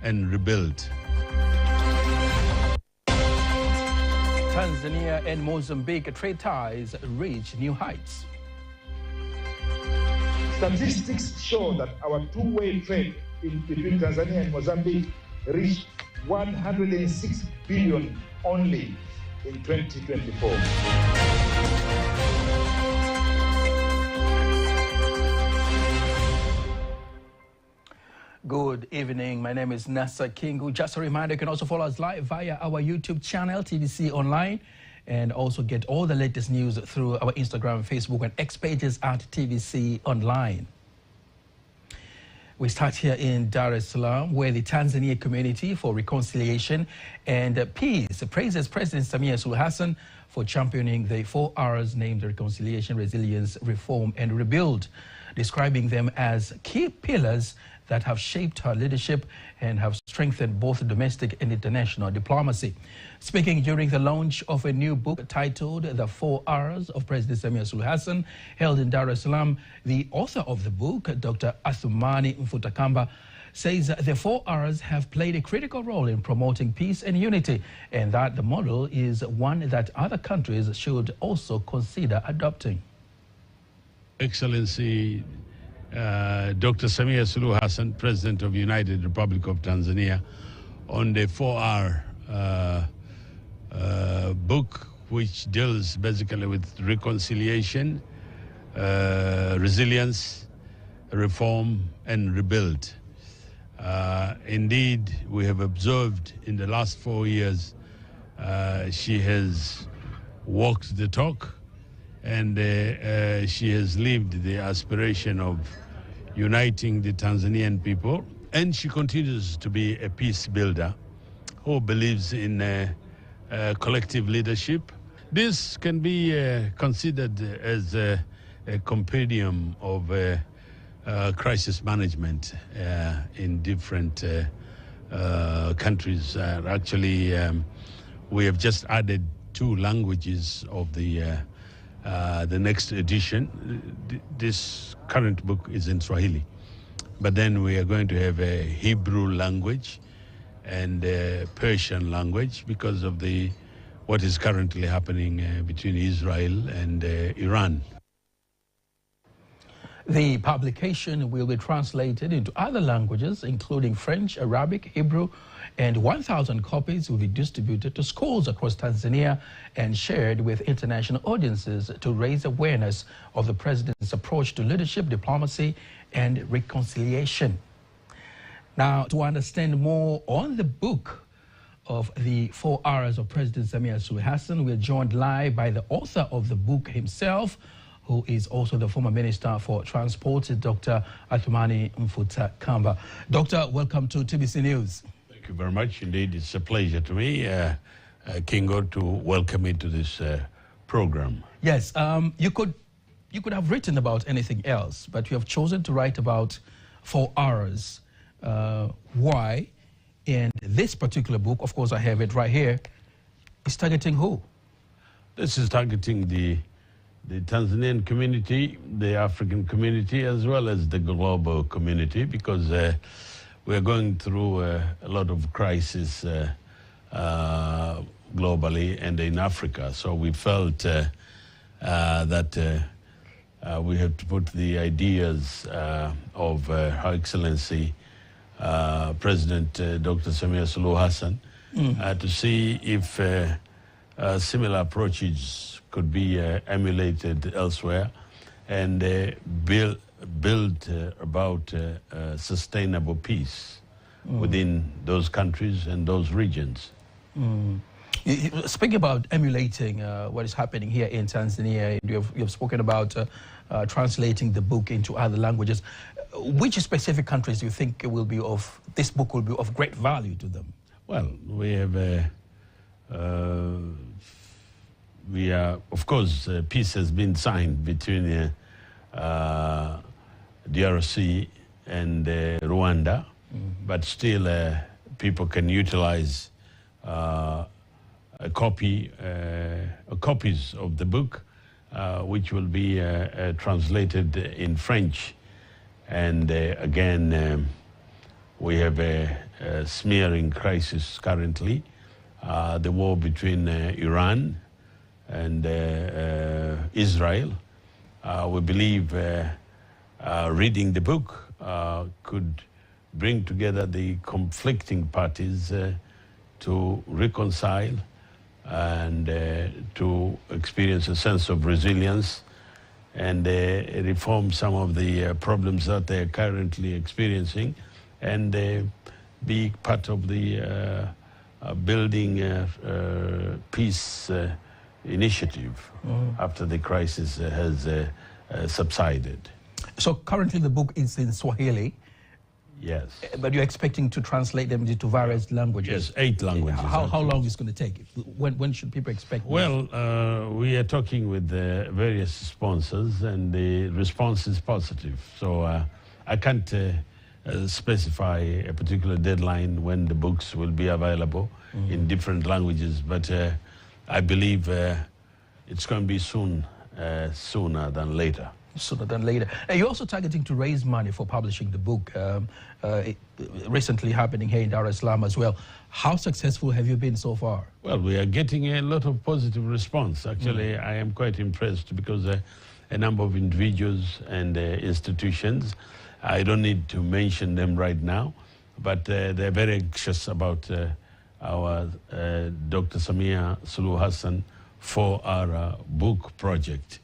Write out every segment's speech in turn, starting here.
and rebuild. Tanzania and Mozambique trade ties reach new heights. Statistics show that our two-way trade between Tanzania and Mozambique reached 106 billion only in 2024. Good evening. My name is Nasa Kingu. Just a reminder, you can also follow us live via our YouTube channel, TVC Online, and also get all the latest news through our Instagram, Facebook, and X pages at TVC Online. We start here in Dar es Salaam, where the Tanzania Community for Reconciliation and Peace praises President Samia Suluhu Hassan for championing the 4 R's named Reconciliation, Resilience, Reform, and Rebuild, describing them as key pillars that have shaped her leadership and have strengthened both domestic and international diplomacy. Speaking during the launch of a new book titled The 4 R's of President Samia Suluhu Hassan, held in Dar es Salaam, the author of the book, Dr. Athumani Mfutakamba, says the 4 R's have played a critical role in promoting peace and unity, and that the model is one that other countries should also consider adopting. Excellency, Dr. Samia Suluhu Hassan, President of the United Republic of Tanzania, on the 4R book, which deals basically with reconciliation, resilience, reform, and rebuild. Indeed, we have observed in the last 4 years, she has walked the talk, and she has lived the aspiration of uniting the Tanzanian people. And she continues to be a peace builder who believes in collective leadership. This can be considered as a compendium of crisis management in different countries. Actually, we have just added 2 languages of the next edition. This current book is in Swahili, but then we are going to have a Hebrew language and a Persian language because of what is currently happening between Israel and Iran. The publication will be translated into other languages, including French, Arabic, Hebrew, and 1,000 copies will be distributed to schools across Tanzania and shared with international audiences to raise awareness of the president's approach to leadership, diplomacy, and reconciliation. Now, to understand more on the book of the 4 R's of President Samia Suluhu Hassan, we're joined live by the author of the book himself, who is also the former Minister for Transport, Dr. Athumani Mfutakamba. Doctor, welcome to TVC News. Thank you very much. Indeed, it's a pleasure to me, Kingo, to welcome me to this program. Yes, you could have written about anything else, but you have chosen to write about 4 R's. Why? And this particular book, of course, I have it right here, is targeting who? This is targeting the Tanzanian community, the African community, as well as the global community, because we're going through a lot of crisis globally and in Africa. So we felt that we have to put the ideas of Her Excellency President Dr. Samia Suluhu Hassan to see if similar approaches could be emulated elsewhere and build about sustainable peace within those countries and those regions. Speaking about emulating what is happening here in Tanzania, you have spoken about translating the book into other languages. Which specific countries do you think this book will be of great value to them? Well, we have of course, peace has been signed between DRC and Rwanda, but still people can utilize copies of the book, which will be translated in French. And again, we have smearing crisis currently, the war between Iran and Israel. We believe reading the book could bring together the conflicting parties to reconcile and to experience a sense of resilience and reform some of the problems that they are currently experiencing, and be part of the building peace initiative after the crisis has subsided. So currently the book is in Swahili. Yes. But you're expecting to translate them into various languages? Yes, 8 languages. How long is it going to take? When should people expect this? Well, we are talking with various sponsors, and the response is positive. So I can't specify a particular deadline when the books will be available in different languages, but I believe it's going to be soon, sooner than later. Sooner than later. You're also targeting to raise money for publishing the book, recently happening here in Dar es Salaam as well. How successful have you been so far? Well, we are getting a lot of positive response. Actually, I am quite impressed because a number of individuals and institutions, I don't need to mention them right now, but they're very anxious about our Dr. Samia Suluhu Hassan for our book project.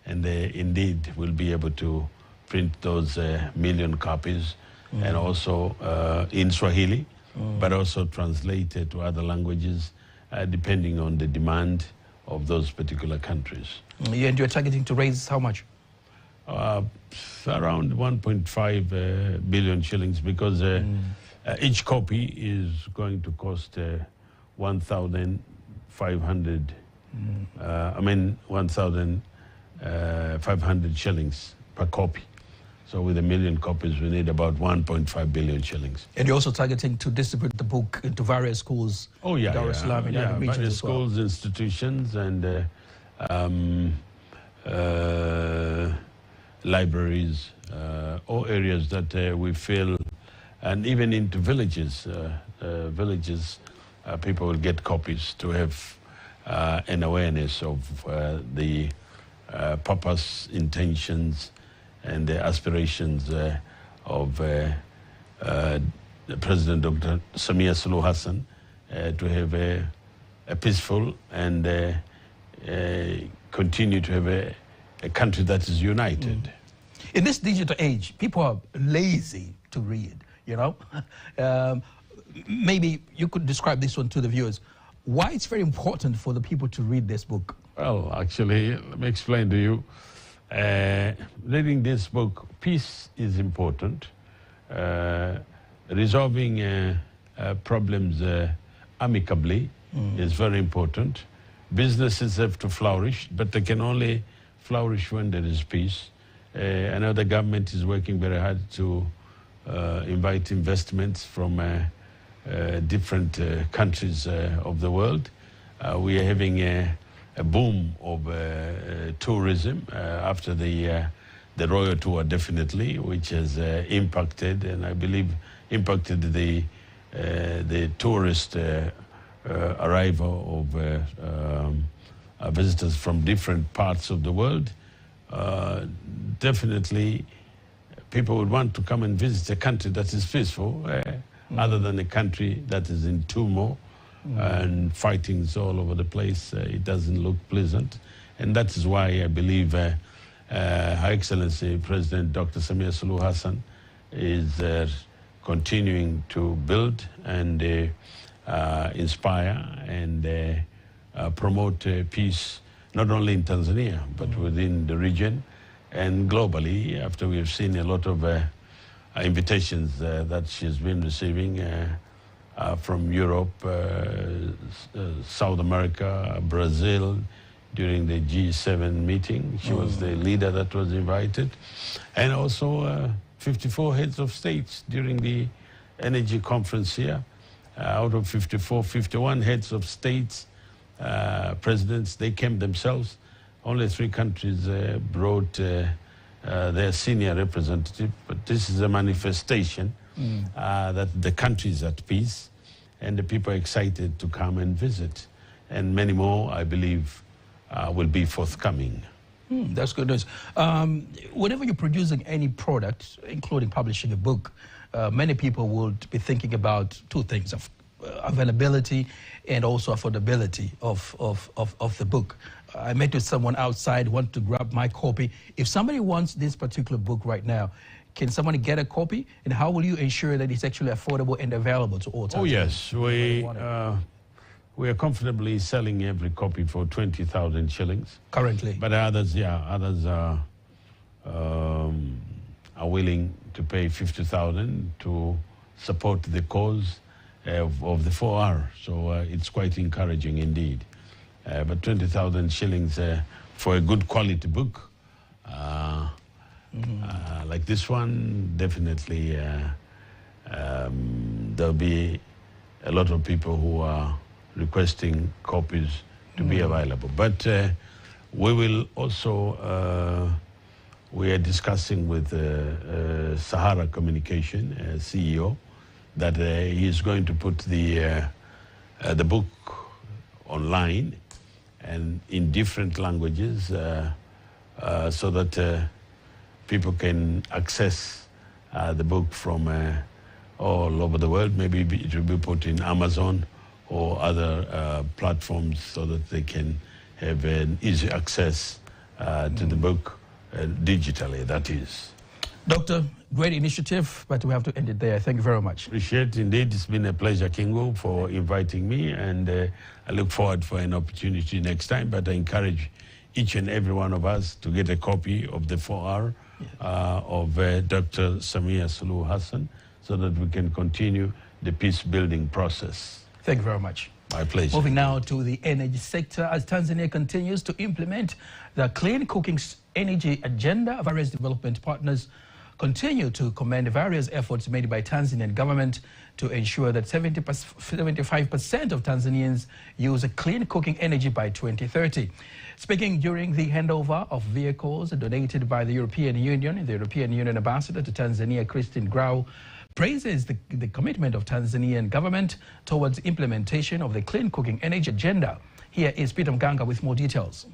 And indeed we'll be able to print those million copies, and also in Swahili, but also translated to other languages, depending on the demand of those particular countries. And you're targeting to raise how much? Around 1.5 billion shillings, because each copy is going to cost 1,500. 1,500 shillings per copy. So with 1 million copies, we need about 1.5 billion shillings. And you're also targeting to distribute the book into various schools in Dar es Salaam and other regions various as well. schools, institutions, and libraries, all areas that we feel, and even into villages, people will get copies to have an awareness of the purpose, intentions, and the aspirations of President Dr. Samia Suluhu Hassan to have a peaceful and continue to have a country that is united. In this digital age, people are lazy to read, you know? Maybe you could describe this one to the viewers. Why it's very important for the people to read this book? Well, actually, let me explain to you. Reading this book, peace is important. Resolving problems amicably is very important. Businesses have to flourish, but they can only flourish when there is peace. I know the government is working very hard to invite investments from different countries of the world. We are having a boom of tourism after the Royal Tour, definitely, which has impacted, and I believe impacted the tourist arrival of visitors from different parts of the world. Definitely, people would want to come and visit a country that is peaceful, other than a country that is in turmoil and fightings all over the place. It doesn't look pleasant. And that is why I believe Her Excellency President Dr. Samia Suluhu Hassan is continuing to build and inspire and promote peace, not only in Tanzania, but within the region and globally, after we have seen a lot of invitations that she's been receiving from Europe, South America, Brazil, during the G7 meeting. She was the leader that was invited. And also 54 heads of states during the energy conference here. Out of 54, 51 heads of states, presidents, they came themselves. Only 3 countries brought their senior representative, but this is a manifestation that the country is at peace, and the people are excited to come and visit. And many more, I believe, will be forthcoming. That's good news. Whenever you're producing any product, including publishing a book, many people would be thinking about two things, of availability and also affordability of the book. I met with someone outside, wanted to grab my copy. If somebody wants this particular book right now, can someone get a copy? And how will you ensure that it's actually affordable and available to all Tanzanians? Oh, yes. We are comfortably selling every copy for 20,000 shillings. Currently? But others are willing to pay 50,000 to support the cause of the 4R. So it's quite encouraging indeed. But 20,000 shillings for a good quality book, like this one, definitely there'll be a lot of people who are requesting copies to be available. But we will also, we are discussing with Sahara Communication CEO that he is going to put the book online and in different languages so that people can access the book from all over the world. Maybe it will be put in Amazon or other platforms so that they can have an easy access to the book digitally, that is. Doctor, great initiative, but we have to end it there. Thank you very much. Appreciate it. Indeed, it's been a pleasure, Kingu, for inviting me, and I look forward for an opportunity next time, but I encourage each and every one of us to get a copy of the 4R of Dr. Samia Suluhu Hassan so that we can continue the peace-building process. Thank you very much. My pleasure. Moving now to the energy sector, as Tanzania continues to implement the clean cooking energy agenda, various development partners continue to commend various efforts made by Tanzanian government to ensure that 75% of Tanzanians use a clean cooking energy by 2030. Speaking during the handover of vehicles donated by the European Union, the European Union ambassador to Tanzania, Christine Grau, praises the commitment of Tanzanian government towards implementation of the clean cooking energy agenda. Here is Peter Mganga with more details.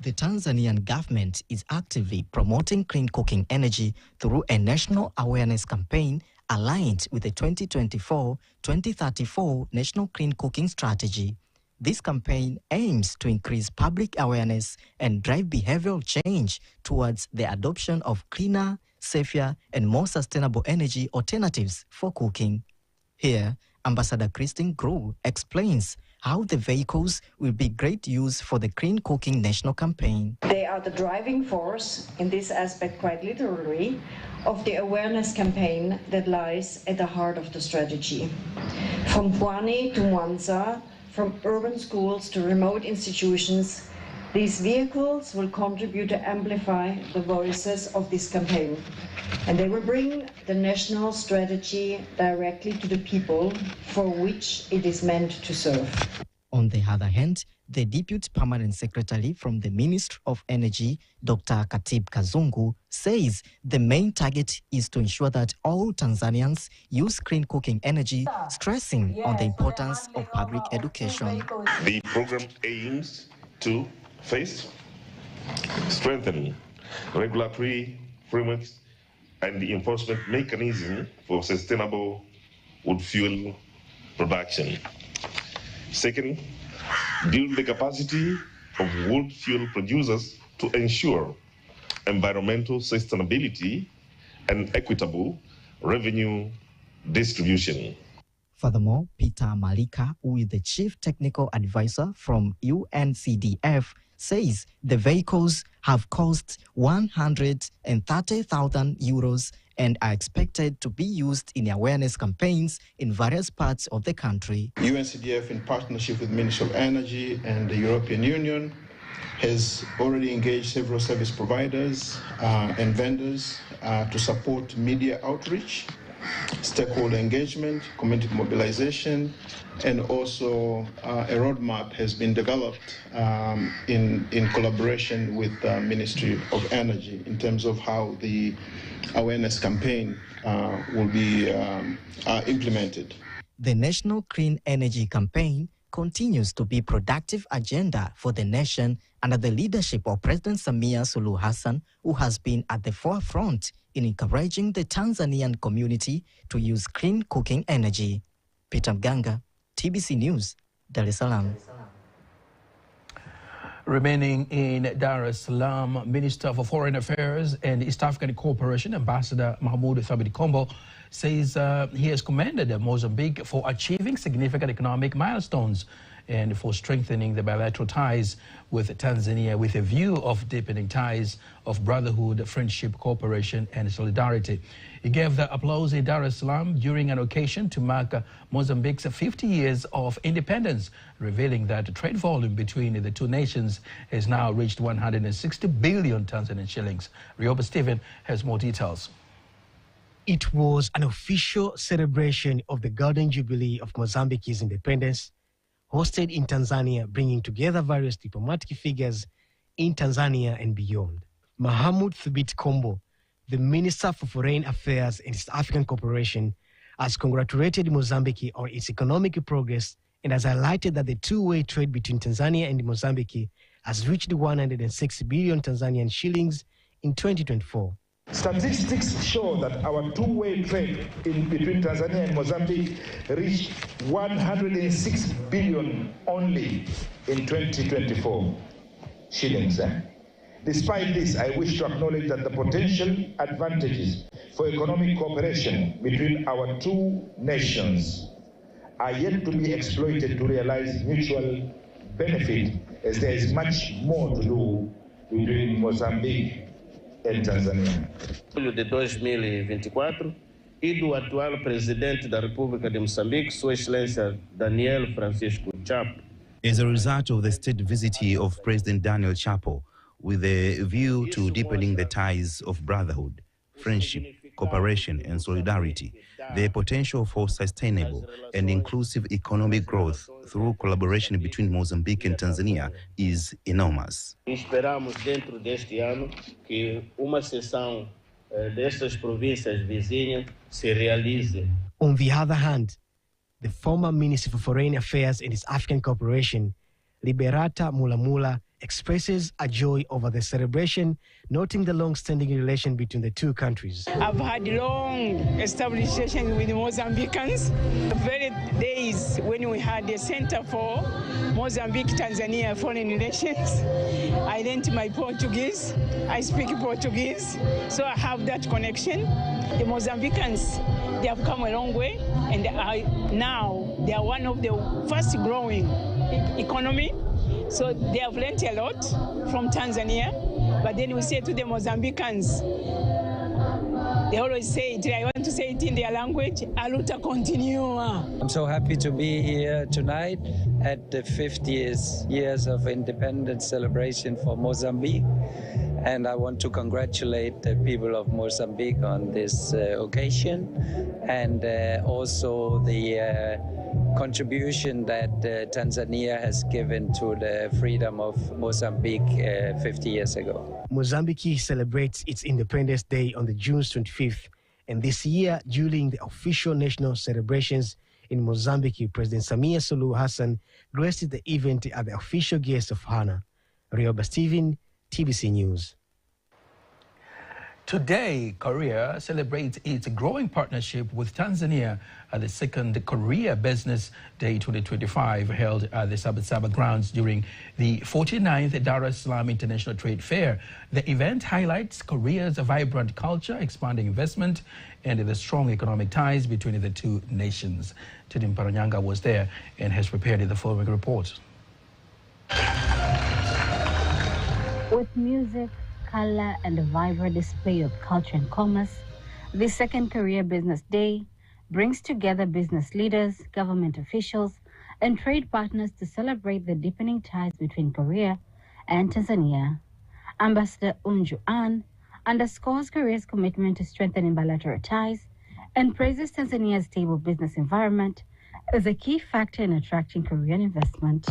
The Tanzanian government is actively promoting clean cooking energy through a national awareness campaign aligned with the 2024-2034 National Clean Cooking Strategy. This campaign aims to increase public awareness and drive behavioral change towards the adoption of cleaner, safer, and more sustainable energy alternatives for cooking. Here, Ambassador Christine Grau explains how the vehicles will be great use for the Clean Cooking National Campaign. They are the driving force, in this aspect quite literally, of the awareness campaign that lies at the heart of the strategy. From Pwani to Mwanza, from urban schools to remote institutions, these vehicles will contribute to amplify the voices of this campaign, and they will bring the national strategy directly to the people for which it is meant to serve. On the other hand, the Deputy Permanent Secretary from the Ministry of Energy, Dr. Katib Kazungu, says the main target is to ensure that all Tanzanians use clean cooking energy, stressing on the importance of public education. The program aims to first, strengthen regulatory frameworks and the enforcement mechanism for sustainable wood fuel production. Second, build the capacity of wood fuel producers to ensure environmental sustainability and equitable revenue distribution. Furthermore, Peter Malika, who is the Chief Technical Advisor from UNCDF, says the vehicles have cost 130,000 euros and are expected to be used in awareness campaigns in various parts of the country. UNCDF, in partnership with Ministry of Energy and the European Union, has already engaged several service providers and vendors to support media outreach stakeholder engagement, community mobilization, and also a roadmap has been developed in collaboration with the Ministry of Energy in terms of how the awareness campaign will be implemented. The National Clean Energy Campaign continues to be a productive agenda for the nation under the leadership of President Samia Suluhu Hassan, who has been at the forefront in encouraging the Tanzanian community to use clean cooking energy. Peter Mganga, TBC News, Dar es Salaam. Remaining in Dar es Salaam, Minister for Foreign Affairs and East African Cooperation, Ambassador Mahmoud Thabit Kombo, says he has commended Mozambique for achieving significant economic milestones and for strengthening the bilateral ties with Tanzania with a view of deepening ties of brotherhood, friendship, cooperation, and solidarity. He gave the applause in Dar es Salaam during an occasion to mark Mozambique's 50 years of independence, revealing that trade volume between the two nations has now reached 160 billion Tanzanian shillings. Rioba Stephen has more details. It was an official celebration of the Golden Jubilee of Mozambique's independence, hosted in Tanzania, bringing together various diplomatic figures in Tanzania and beyond. Mahmoud Thabit Kombo, the Minister for Foreign Affairs and East African Cooperation, has congratulated Mozambique on its economic progress and has highlighted that the two-way trade between Tanzania and Mozambique has reached 106 billion Tanzanian shillings in 2024. Statistics show that our two-way trade between Tanzania and Mozambique reached 106 billion only in 2024 shillings. Despite this, I wish to acknowledge that the potential advantages for economic cooperation between our two nations are yet to be exploited to realize mutual benefit, as there is much more to do between Mozambique e Tanzania. De 2024 e do atual presidente da República de Moçambique, Sua Excelência Daniel Francisco Chapo. As a result of the state visit of President Daniel Chapo, with a view to deepening the ties of brotherhood, friendship, cooperation, and solidarity, the potential for sustainable and inclusive economic growth through collaboration between Mozambique and Tanzania is enormous. Esperamos dentro deste ano que uma sessão destas províncias vizinhas se realize. On the other hand, the former Minister for Foreign Affairs and East African Cooperation, Liberata Mulamula, expresses a joy over the celebration, noting the long-standing relation between the two countries. I've had long established relations with Mozambicans. The very days when we had a Center for Mozambique-Tanzania Foreign Relations, I learned my Portuguese. I speak Portuguese, so I have that connection. The Mozambicans, they have come a long way, and now they are one of the fast-growing economy. So they have learned a lot from Tanzania, but then we say to the Mozambicans, they always say it, I want to say it in their language, aluta continua. I'm so happy to be here tonight at the 50th years of independence celebration for Mozambique. And I want to congratulate the people of Mozambique on this occasion, and also the contribution that Tanzania has given to the freedom of Mozambique 50 years ago. Mozambique celebrates its Independence Day on the June 25th, and this year, during the official national celebrations in Mozambique, President Samia Suluhu Hassan graced the event as the official guest of honor. Rioba Stephen, TBC News. Today, Korea celebrates its growing partnership with Tanzania at the second Korea Business Day 2025 held at the Sabasaba grounds during the 49th Dar es Salaam International Trade Fair. The event highlights Korea's vibrant culture, expanding investment, and the strong economic ties between the two nations. Tidim Paranyanga was there and has prepared the following report. With music, color, and a vibrant display of culture and commerce, the second Korea Business Day brings together business leaders, government officials, and trade partners to celebrate the deepening ties between Korea and Tanzania. Ambassador Unju An underscores Korea's commitment to strengthening bilateral ties and praises Tanzania's stable business environment as a key factor in attracting Korean investment.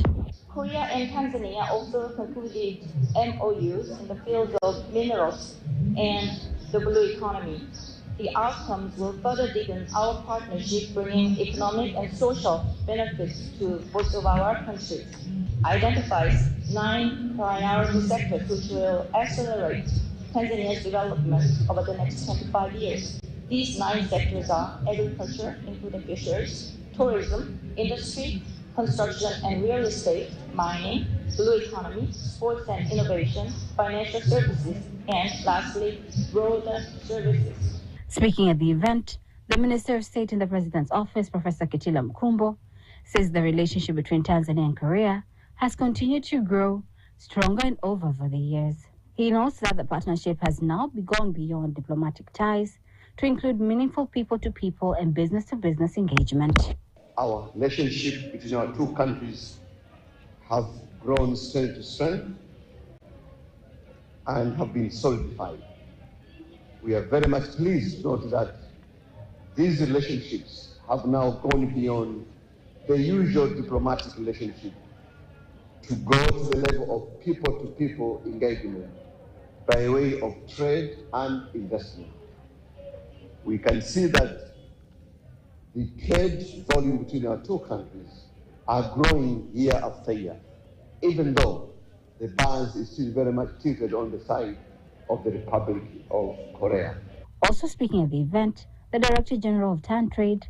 Korea and Tanzania also concluded MOUs in the fields of minerals and the blue economy. The outcomes will further deepen our partnership, bringing economic and social benefits to both of our countries. Identifies 9 priority sectors which will accelerate Tanzania's development over the next 25 years. These 9 sectors are agriculture, including fisheries, tourism, industry, construction and real estate, mining, blue economy, sports and innovation, financial services, and lastly, broader services. Speaking at the event, the Minister of State in the President's Office, Professor Kitila Mkumbo, says the relationship between Tanzania and Korea has continued to grow stronger and over the years. He notes that the partnership has now gone beyond diplomatic ties to include meaningful people-to-people and business-to-business engagement. Our relationship between our two countries have grown strength to strength and have been solidified. We are very much pleased to note that these relationships have now gone beyond the usual diplomatic relationship to go to the level of people-to-people engagement by way of trade and investment. We can see that the trade volume between our two countries are growing year after year, even though the balance is still very much tilted on the side of the Republic of Korea. Also speaking at the event, the Director General of TanTrade,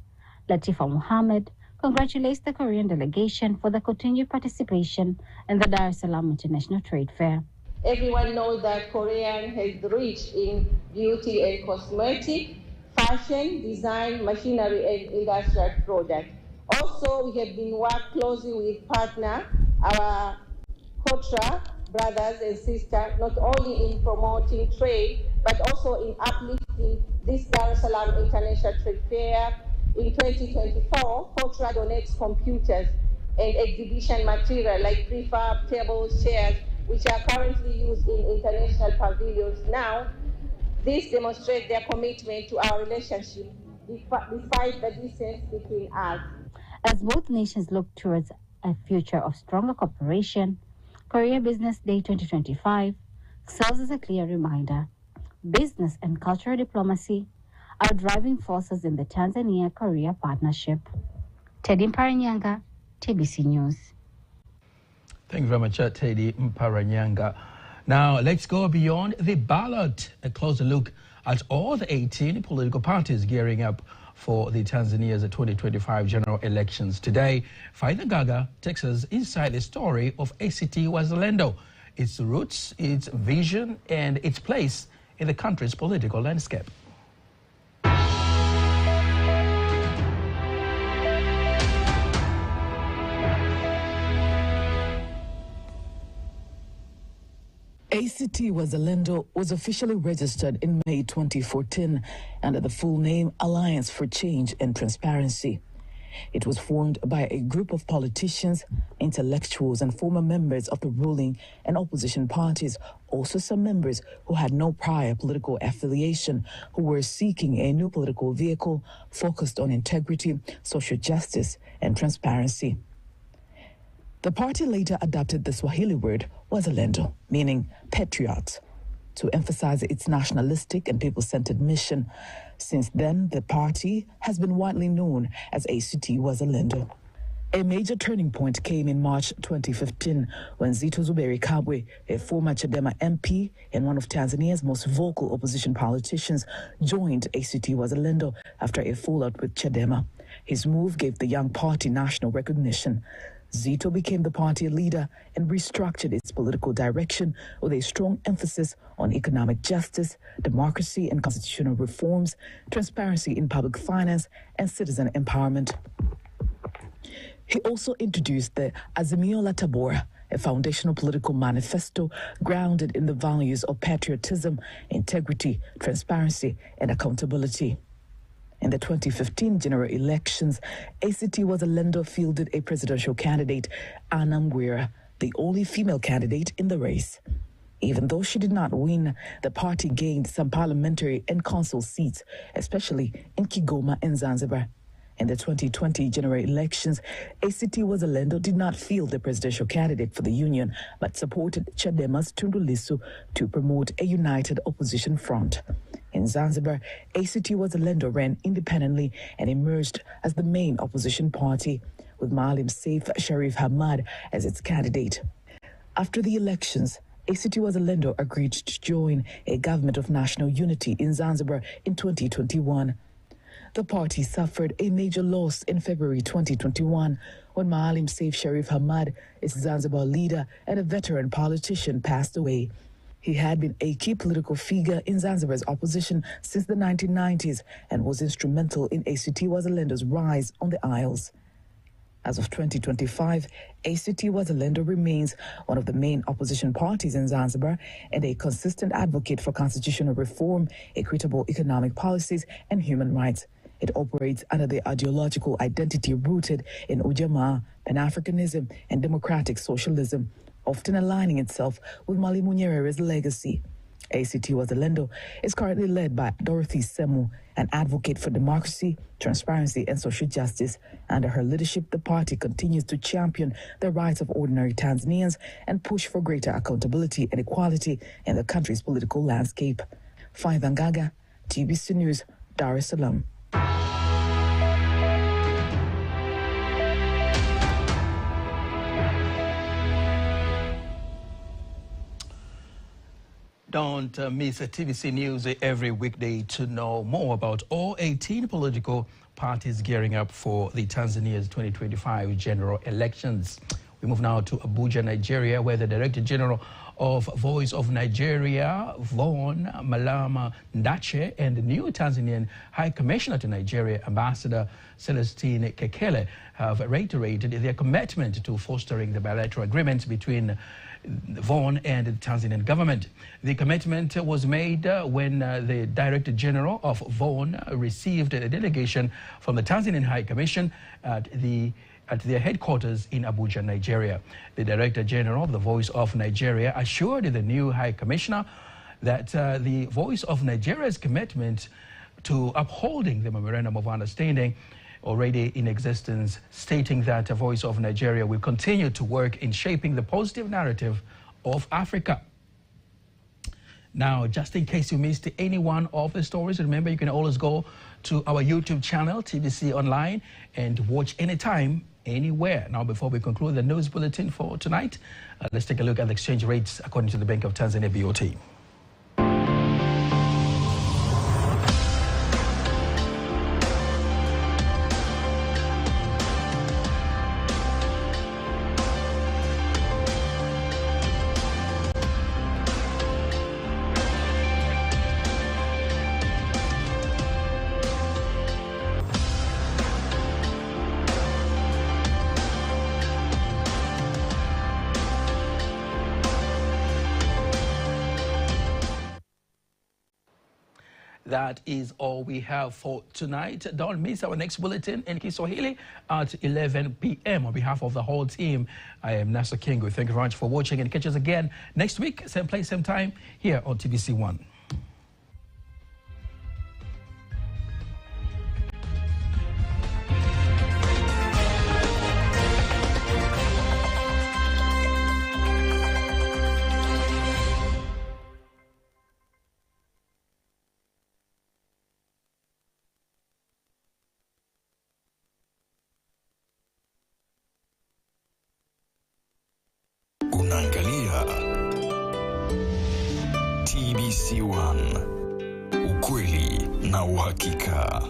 Latifa Mohammed, congratulates the Korean delegation for the continued participation in the Dar es Salaam International Trade Fair. Everyone knows that Korea has reached in beauty and cosmetic, fashion, design, machinery, and industrial products. Also, we have been working closely with partner, our Kotra brothers and sisters, not only in promoting trade, but also in uplifting this Dar es Salaam International Trade Fair. In 2024, Kotra donates computers and exhibition material like prefab tables, chairs, which are currently used in international pavilions. Now, this demonstrates their commitment to our relationship, despite the distance between us. As both nations look towards a future of stronger cooperation, Korea Business Day 2025 serves as a clear reminder. Business and cultural diplomacy are driving forces in the Tanzania-Korea partnership. Teddy Mparanyanga, TBC News. Thank you very much, Teddy Mparanyanga. Now, let's go beyond the ballot. A closer look at all the 18 political parties gearing up for the Tanzania's 2025 general elections. Today, Faida Gaga takes us inside the story of ACT Wazalendo, its roots, its vision, and its place in the country's political landscape. ACT Wazalendo was officially registered in May 2014 under the full name Alliance for Change and Transparency. It was formed by a group of politicians, intellectuals, and former members of the ruling and opposition parties, also some members who had no prior political affiliation, who were seeking a new political vehicle focused on integrity, social justice, and transparency. The party later adopted the Swahili word Wazalendo, meaning patriots, to emphasize its nationalistic and people-centered mission. Since then, the party has been widely known as ACT Wazalendo. A major turning point came in March 2015 when Zito Zuberi Kabwe, a former Chadema MP and one of Tanzania's most vocal opposition politicians, joined ACT Wazalendo after a fallout with Chadema. His move gave the young party national recognition. Zito became the party leader and restructured its political direction with a strong emphasis on economic justice, democracy and constitutional reforms, transparency in public finance, and citizen empowerment. He also introduced the Azimio la Tabora, a foundational political manifesto grounded in the values of patriotism, integrity, transparency, and accountability. In the 2015 general elections, ACT Wazalendo fielded a presidential candidate, Anna Mghwira, the only female candidate in the race. Even though she did not win, the party gained some parliamentary and council seats, especially in Kigoma and Zanzibar. In the 2020 general elections, ACT Wazalendo did not field the presidential candidate for the union, but supported Chadema's Tundu Lissu to promote a united opposition front. In Zanzibar, ACT Wazalendo ran independently and emerged as the main opposition party, with Maalim Seif Sharif Hamad as its candidate. After the elections, ACT Wazalendo agreed to join a government of national unity in Zanzibar in 2021. The party suffered a major loss in February 2021 when Maalim Seif Sharif Hamad, its Zanzibar leader and a veteran politician, passed away. He had been a key political figure in Zanzibar's opposition since the 1990s and was instrumental in ACT Wazalendo's rise on the Isles. As of 2025, ACT Wazalendo remains one of the main opposition parties in Zanzibar and a consistent advocate for constitutional reform, equitable economic policies, and human rights. It operates under the ideological identity rooted in Ujamaa, Pan-Africanism, and democratic socialism, often aligning itself with Mwalimu Nyerere's legacy. ACT Wazalendo is currently led by Dorothy Semu, an advocate for democracy, transparency, and social justice. Under her leadership, the party continues to champion the rights of ordinary Tanzanians and push for greater accountability and equality in the country's political landscape. Faitha Ngaga, TBC News, Dar es Salaam. Don't miss TVC News every weekday to know more about all 18 political parties gearing up for the Tanzania's 2025 general elections. We move now to Abuja, Nigeria, where the Director General of Voice of Nigeria, Vaughan Malama Ndache, and the new Tanzanian High Commissioner to Nigeria, Ambassador Celestine Kekele, have reiterated their commitment to fostering the bilateral agreements between Vaughan and the Tanzanian government. The commitment was made when the Director General of Vaughan received a delegation from the Tanzanian High Commission at their headquarters in Abuja, Nigeria. The Director General of the Voice of Nigeria assured the new High Commissioner that the Voice of Nigeria's commitment to upholding the Memorandum of Understanding already in existence, stating that the Voice of Nigeria will continue to work in shaping the positive narrative of Africa. Now, just in case you missed any one of the stories, remember you can always go to our YouTube channel, TVC Online, and watch anytime, anywhere. Now, before we conclude the news bulletin for tonight, let's take a look at the exchange rates according to the Bank of Tanzania, BOT. That is all we have for tonight. Don't miss our next bulletin in Kiswahili at 11 p.m. On behalf of the whole team, I am Nasa Kingu. Thank you very much for watching, and catch us again next week, same place, same time, here on TVC One. Unaangalia TBC One, ukweli na uhakika.